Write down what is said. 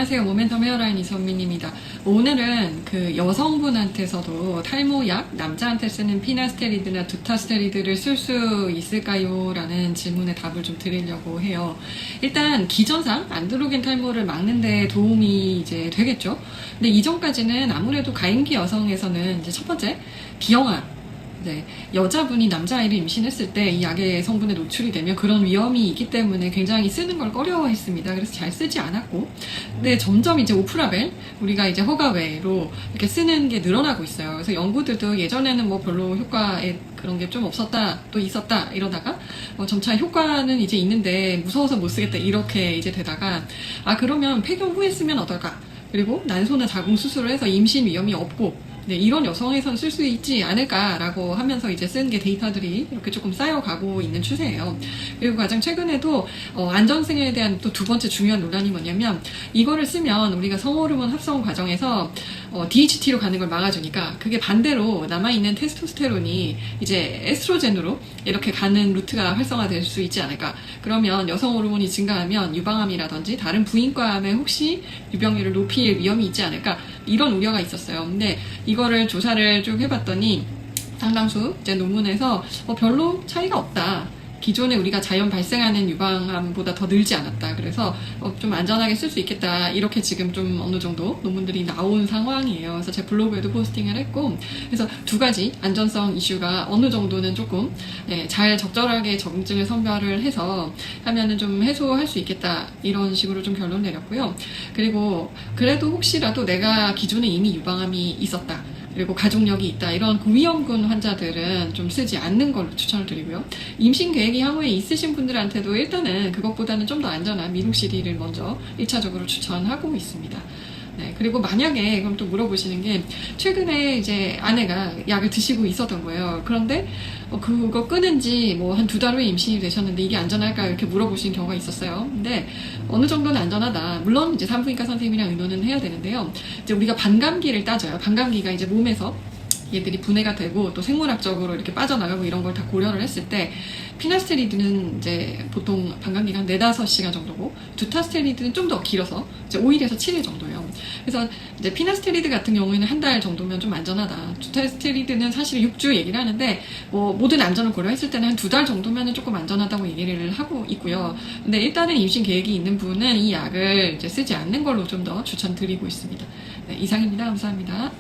안녕하세요. 모멘텀 헤어라인 이선민입니다. 오늘은 그 여성분한테서도 탈모약, 남자한테 쓰는 피나스테리드나 두타스테리드를 쓸 수 있을까요? 라는 질문에 답을 좀 드리려고 해요. 일단 기전상 안드로겐 탈모를 막는데 도움이 이제 되겠죠. 근데 이전까지는 아무래도 가임기 여성에서는 이제 첫 번째 비영아, 여자분이 남자아이를 임신했을 때 이 약의 성분에 노출이 되면 그런 위험이 있기 때문에 굉장히 쓰는 걸 꺼려했습니다. 그래서 잘 쓰지 않았고, 근데 점점 이제 오프라벨, 우리가 이제 허가외로 이렇게 쓰는 게 늘어나고 있어요. 그래서 연구들도 예전에는 뭐 별로 효과에 그런 게 좀 없었다, 또 있었다, 이러다가, 점차 효과는 이제 있는데 무서워서 못 쓰겠다, 이렇게 이제 되다가, 그러면 폐경 후에 쓰면 어떨까? 그리고 난소나 자궁 수술을 해서 임신 위험이 없고, 이런 여성에선 쓸 수 있지 않을까라고 하면서 이제 쓴 게 데이터들이 이렇게 조금 쌓여가고 있는 추세예요. 그리고 가장 최근에도 안전성에 대한 또 두 번째 중요한 논란이 뭐냐면, 이거를 쓰면 우리가 성호르몬 합성 과정에서 DHT로 가는 걸 막아주니까 그게 반대로 남아있는 테스토스테론이 이제 에스트로겐으로 이렇게 가는 루트가 활성화될 수 있지 않을까. 그러면 여성 호르몬이 증가하면 유방암이라든지 다른 부인과암에 혹시 유병률을 높일 위험이 있지 않을까, 이런 우려가 있었어요. 근데 이거를 조사를 쭉 해봤더니 상당수 이제 논문에서 별로 차이가 없다. 기존에 우리가 자연 발생하는 유방암보다 더 늘지 않았다. 그래서 좀 안전하게 쓸 수 있겠다. 이렇게 지금 좀 어느 정도 논문들이 나온 상황이에요. 그래서 제 블로그에도 포스팅을 했고, 그래서 두 가지 안전성 이슈가 어느 정도는 조금 잘 적절하게 적응증을 선별을 해서 하면은 좀 해소할 수 있겠다. 이런 식으로 좀 결론 내렸고요. 그리고 그래도 혹시라도 내가 기존에 이미 유방암이 있었다, 그리고 가족력이 있다, 이런 고위험군 환자들은 좀 쓰지 않는 걸로 추천을 드리고요. 임신 계획이 향후에 있으신 분들한테도 일단은 그것보다는 좀 더 안전한 미룩시리를 먼저 1차적으로 추천하고 있습니다. 그리고 만약에 그럼 또 물어보시는 게, 최근에 이제 아내가 약을 드시고 있었던 거예요. 그런데 그거 끊은 지 뭐 한 2달 후에 임신이 되셨는데 이게 안전할까, 이렇게 물어보시는 경우가 있었어요. 근데 어느 정도는 안전하다. 물론 이제 산부인과 선생님이랑 의논은 해야 되는데요. 이제 우리가 반감기를 따져요. 반감기가 이제 몸에서 얘들이 분해가 되고 또 생물학적으로 이렇게 빠져나가고 이런 걸 다 고려를 했을 때, 피나스테리드는 이제 보통 반감기가 한 4-5시간 정도고, 두타스테리드는 좀 더 길어서 이제 5일에서 7일 정도예요. 그래서 이제 피나스테리드 같은 경우에는 한 달 정도면 좀 안전하다. 두타스테리드는 사실 6주 얘기를 하는데, 모든 안전을 고려했을 때는 한 2달 정도면 조금 안전하다고 얘기를 하고 있고요. 근데 일단은 임신 계획이 있는 분은 이 약을 이제 쓰지 않는 걸로 좀 더 추천드리고 있습니다. 이상입니다. 감사합니다.